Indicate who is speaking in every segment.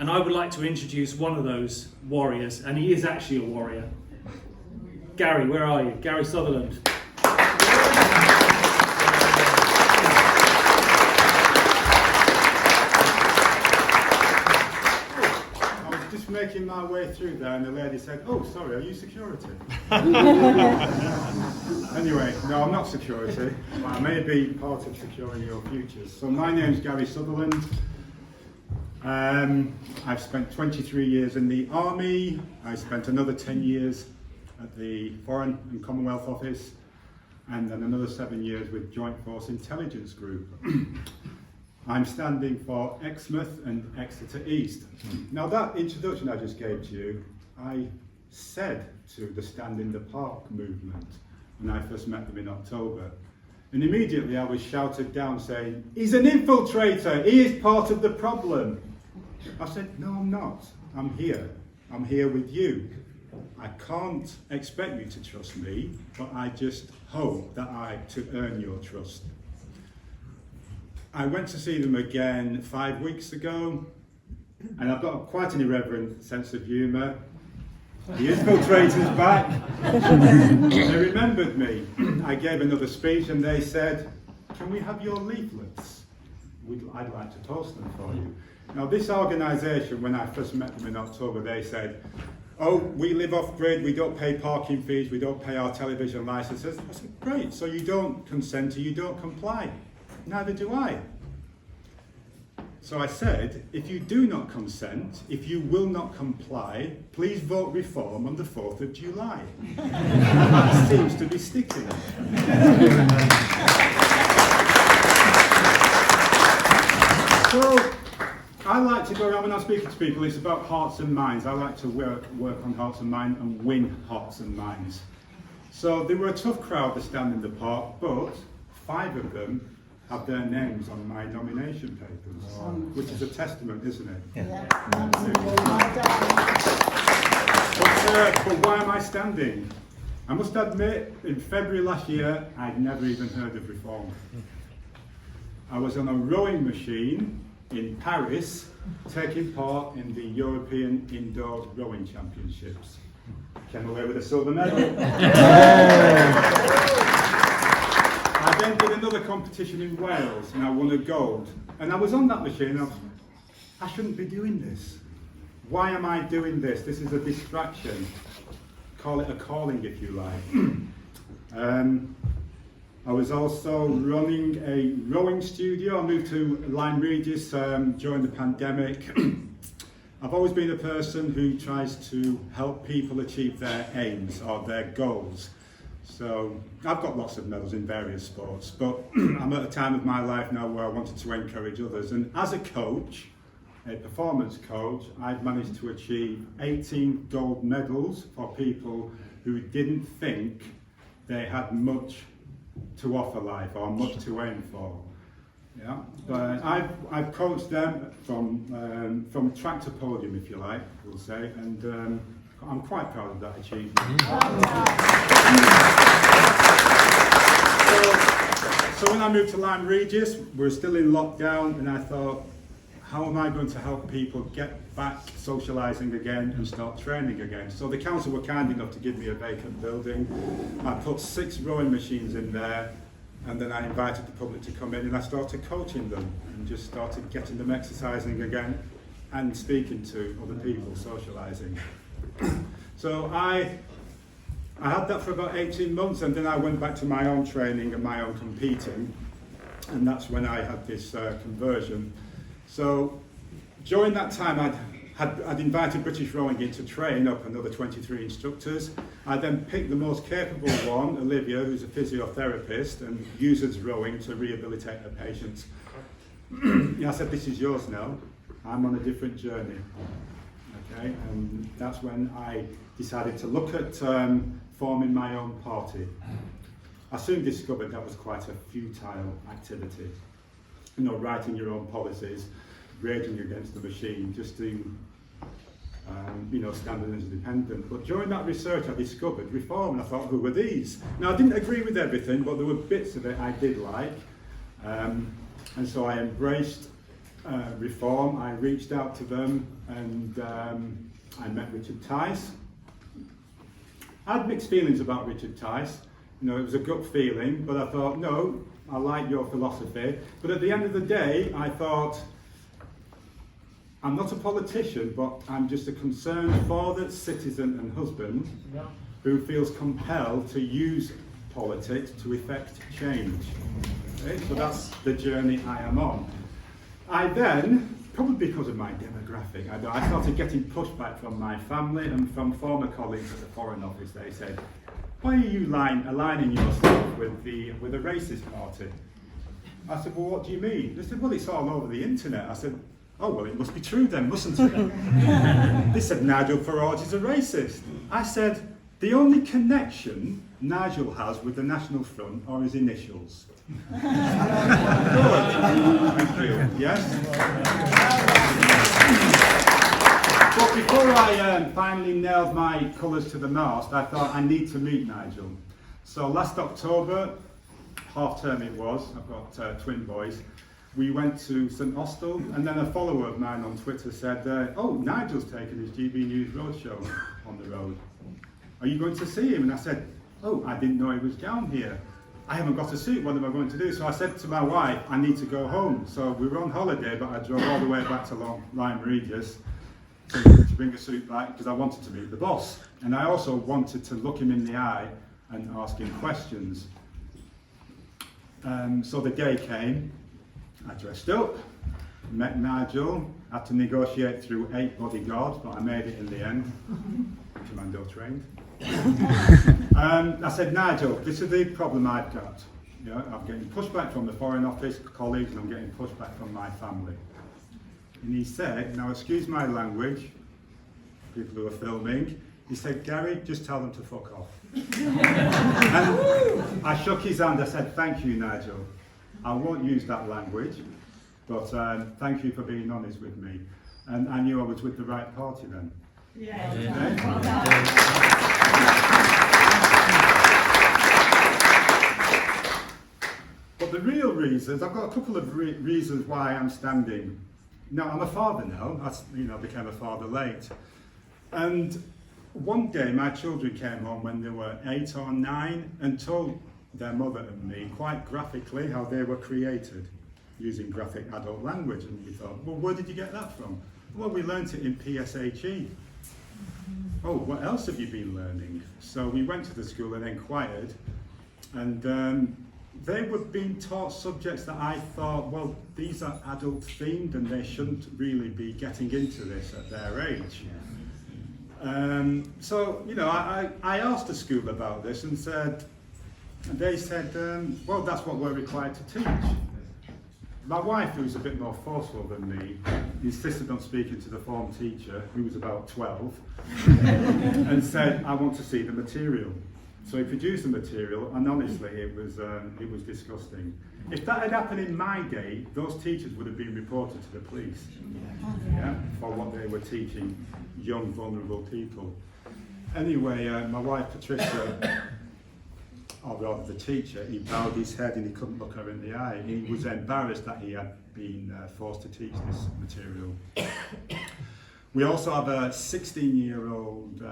Speaker 1: And I would like to introduce one of those warriors, and he is actually a warrior. Garry, where are you? Garry Sutherland.
Speaker 2: Making my way through there, and the lady said, "Oh, sorry, are you security?" Anyway, no, I'm not security. I may be part of securing your futures. So my name's Garry Sutherland. I've spent 23 years in the army. I spent another 10 years at the Foreign and Commonwealth Office, and then another 7 years with Joint Force Intelligence Group. I'm standing for Exmouth and Exeter East. Now that introduction I just gave to you, I said to the Stand in the Park movement when I first met them in October. And immediately I was shouted down saying, "He's an infiltrator, he is part of the problem." I said, "No, I'm not, I'm here with you. I can't expect you to trust me, but I just hope that to earn your trust." I went to see them again 5 weeks ago, and I've got quite an irreverent sense of humour. The infiltrator's back. They remembered me. I gave another speech and they said, "Can we have your leaflets? I'd like to post them for you." Now this organisation, when I first met them in October, they said, "Oh, we live off grid, we don't pay parking fees, we don't pay our television licences." I said, "Great, so you don't consent or you don't comply." Neither do I. So I said, if you do not consent, if you will not comply, please vote reform on the 4th of July. That seems to be sticking. So I like to go around when I'm speaking to people, it's about hearts and minds. I like to work on hearts and minds and win hearts and minds. So they were a tough crowd to stand in the park, but 5 of them have their names on my nomination papers, which is a testament, isn't it?
Speaker 3: Yeah.
Speaker 2: But why am I standing? I must admit, in February last year, I'd never even heard of reform. I was on a rowing machine in Paris, taking part in the European Indoor Rowing Championships. Came away with a silver medal. I then did another competition in Wales and I won a gold. And I was on that machine and I shouldn't be doing this. Why am I doing this? This is a distraction. Call it a calling if you like. I was also running a rowing studio. I moved to Lyme Regis during the pandemic. I've always been a person who tries to help people achieve their aims or their goals. So I've got lots of medals in various sports, but I'm at a time of my life now where I wanted to encourage others. And as a coach, a performance coach, I've managed to achieve 18 gold medals for people who didn't think they had much to offer life or much to aim for. Yeah, but I've coached them from track to podium, if you like, we'll say, and I'm quite proud of that achievement. So when I moved to Lyme Regis, we're still in lockdown, and I thought, how am I going to help people get back socialising again and start training again? So the council were kind enough to give me a vacant building. I put 6 rowing machines in there, and then I invited the public to come in and I started coaching them and just started getting them exercising again and speaking to other people, socialising. So I had that for about 18 months, and then I went back to my own training and my own competing, and that's when I had this conversion. So during that time I'd invited British Rowing in to train up another 23 instructors. I then picked the most capable one, Olivia, who's a physiotherapist and uses rowing to rehabilitate her patients. I said, this is yours now, I'm on a different journey. Okay, and that's when I decided to look at forming my own party. I soon discovered that was quite a futile activity. You know, writing your own policies, raging against the machine, just to stand as independent. But during that research I discovered reform, and I thought, who were these? Now I didn't agree with everything, but there were bits of it I did like. And so I embraced reform, I reached out to them and I met Richard Tice. I had mixed feelings about Richard Tice. You know, it was a gut feeling, but I thought, no, I like your philosophy. But at the end of the day, I thought, I'm not a politician, but I'm just a concerned father, citizen and husband who feels compelled to use politics to effect change. Okay? So that's the journey I am on. I then, probably because of my demographic, I started getting pushback from my family and from former colleagues at the Foreign Office. They said, why are you aligning yourself with a racist party? I said, well, what do you mean? They said, well, it's all over the internet. I said, oh, well, it must be true then, mustn't it? They said, Nigel Farage is a racist. I said, the only connection Nigel has with the National Front are his initials. Good. Thank you. Yes? But before I finally nailed my colours to the mast, I thought I need to meet Nigel. So last October, half term it was, I've got twin boys, we went to St Austell, and then a follower of mine on Twitter said, oh, Nigel's taken his GB News Roadshow on the road. Are you going to see him? And I said, oh, I didn't know he was down here. I haven't got a suit, what am I going to do? So I said to my wife, I need to go home. So we were on holiday, but I drove all the way back to Lyme Regis to bring a suit back because I wanted to meet the boss. And I also wanted to look him in the eye and ask him questions. So the day came, I dressed up, met Nigel, had to negotiate through 8 bodyguards, but I made it in the end, commando trained. I said, Nigel, this is the problem I've got. You know, I'm getting pushback from the Foreign Office colleagues and I'm getting pushback from my family. And he said, now excuse my language, people who are filming, he said, Garry, just tell them to fuck off. And I shook his hand, I said, thank you, Nigel. I won't use that language, but thank you for being honest with me. And I knew I was with the right party then.
Speaker 3: Yeah.
Speaker 2: But the real reasons, I've got a couple of reasons why I'm standing. Now, I'm a father now, I became a father late. And one day my children came home when they were 8 or 9 and told their mother and me quite graphically how they were created using graphic adult language. And we thought, well, where did you get that from? Well, we learnt it in PSHE. Oh, what else have you been learning? So we went to the school and inquired, and they were being taught subjects that I thought, well, these are adult themed and they shouldn't really be getting into this at their age. So, you know, I asked the school about this and they said, well, that's what we're required to teach. My wife, who's a bit more forceful than me, insisted on speaking to the form teacher, who was about 12, and said, I want to see the material. So he produced the material, and honestly, it was disgusting. If that had happened in my day, those teachers would have been reported to the police, for what they were teaching young, vulnerable people. Anyway, my wife, Patricia, or rather the teacher, he bowed his head and he couldn't look her in the eye. He was embarrassed that he had been forced to teach this material. We also have a 16-year-old,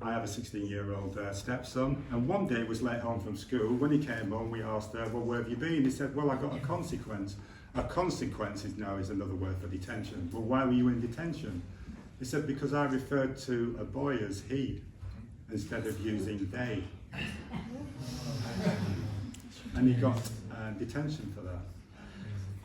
Speaker 2: I have a 16-year-old stepson, and one day he was late home from school. When he came home, we asked, well, where have you been? He said, well, I got a consequence. A consequence is another word for detention. Well, why were you in detention? He said, because I referred to a boy as he, instead of using they. And he got detention for that.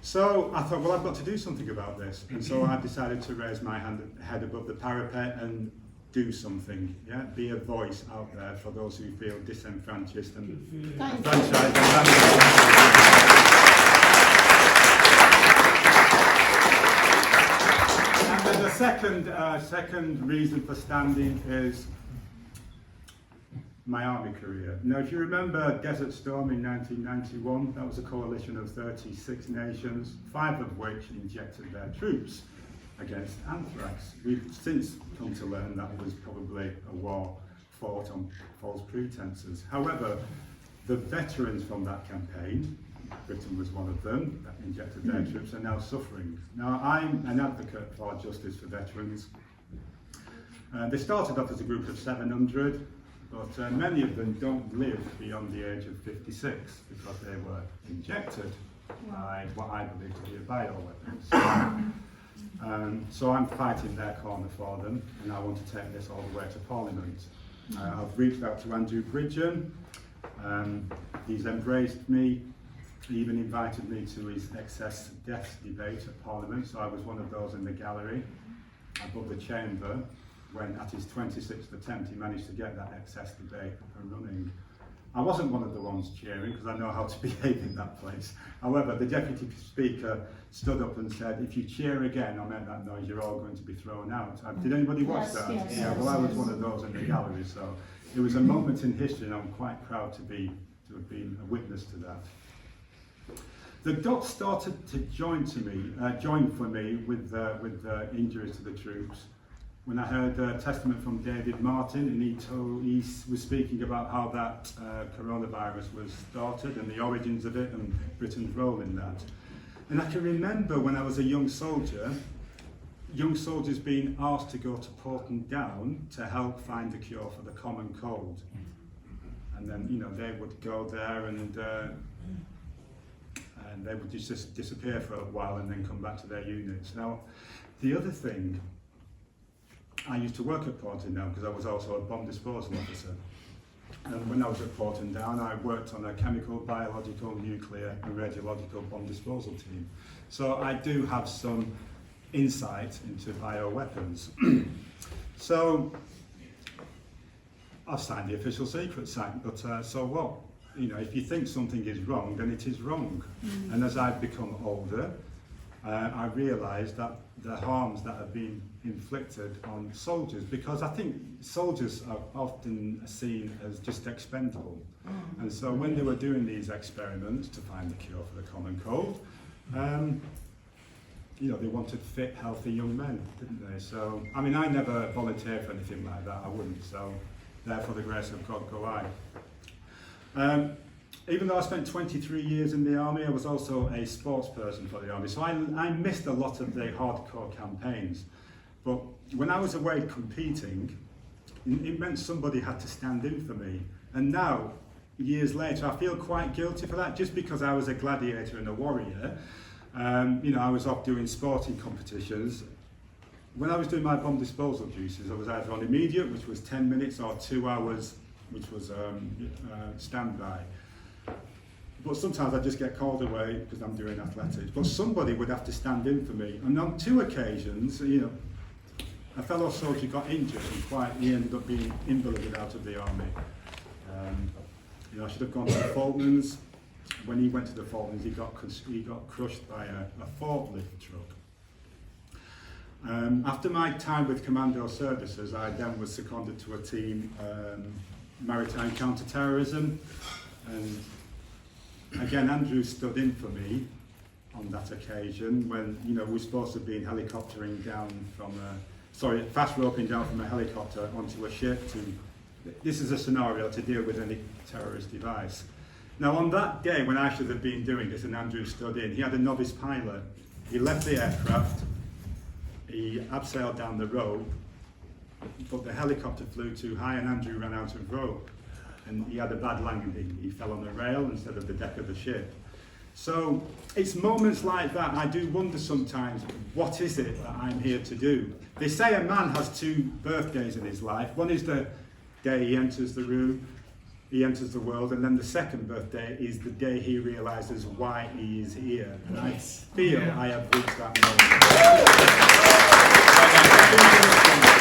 Speaker 2: So I thought, well, I've got to do something about this. And so I decided to raise my head above the parapet and do something. Yeah, be a voice out there for those who feel disenfranchised and enfranchised. And then the second reason for standing is my army career. Now, if you remember Desert Storm in 1991, that was a coalition of 36 nations, 5 of which injected their troops against anthrax. We've since come to learn that was probably a war fought on false pretenses. However, the veterans from that campaign Britain was one of them that injected their troops, are now suffering. Now, I'm an advocate for justice for veterans. They started off as a group of 700, but many of them don't live beyond the age of 56 because they were injected by what I believe to be a bioweapon. So I'm fighting their corner for them, and I want to take this all the way to Parliament. I've reached out to Andrew Bridgen. He's embraced me. He even invited me to his excess deaths debate at Parliament, so I was one of those in the gallery above the chamber when at his 26th attempt he managed to get that excess debate up and running. I wasn't one of the ones cheering because I know how to behave in that place. However, the Deputy Speaker stood up and said, if you cheer again or make that noise, you're all going to be thrown out. Did anybody watch that?
Speaker 3: Yes,
Speaker 2: yeah, well, I was one of those in the gallery, so it was a moment in history, and I'm quite proud to have been a witness to that. The dots started to join for me with injuries to the troops when I heard a testament from David Martin, and he was speaking about how that coronavirus was started and the origins of it and Britain's role in that. And I can remember when I was a young soldier, young soldiers being asked to go to Porton Down to help find the cure for the common cold. And then, you know, they would go there and they would just disappear for a while and then come back to their units. Now, the other thing, I used to work at Porton Down because I was also a bomb disposal officer. And when I was at Porton Down, I worked on a chemical, biological, nuclear and radiological bomb disposal team. So I do have some insight into bioweapons. So I've signed the official secret sign, but so what? You know, if you think something is wrong, then it is wrong. And as I've become older, I realised that the harms that have been inflicted on soldiers, because I think soldiers are often seen as just expendable. And so when they were doing these experiments to find the cure for the common cold, you know, they wanted fit, healthy young men, didn't they? So, I mean, I never volunteered for anything like that, I wouldn't, so therefore the grace of God go I. Even though I spent 23 years in the army, I was also a sports person for the army, so I missed a lot of the hardcore campaigns. But when I was away competing, it meant somebody had to stand in for me. And now, years later, I feel quite guilty for that, just because I was a gladiator and a warrior. You know, I was off doing sporting competitions. When I was doing my bomb disposal duties, I was either on immediate, which was 10 minutes, or 2 hours, which was standby. But sometimes I just get called away because I'm doing athletics. But somebody would have to stand in for me. And on 2 occasions, you know, a fellow soldier got injured and he ended up being invalided out of the army. You know, I should have gone to the Falklands. When he went to the Falklands, he got crushed by a forklift truck. After my time with Commando Services, I then was seconded to a team, maritime counter-terrorism, and again, Andrew stood in for me on that occasion when, you know, we were supposed to be helicoptering down from fast roping down from a helicopter onto a ship this is a scenario to deal with any terrorist device. Now on that day when I should have been doing this and Andrew stood in, he had a novice pilot. He left the aircraft, he abseiled down the rope, but the helicopter flew too high and Andrew ran out of rope. And he had a bad landing. He fell on the rail instead of the deck of the ship. So it's moments like that I do wonder sometimes, what is it that I'm here to do? They say a man has 2 birthdays in his life. One is the day he enters the room, he enters the world, and then the second birthday is the day he realises why he is here. And I feel I have reached that moment.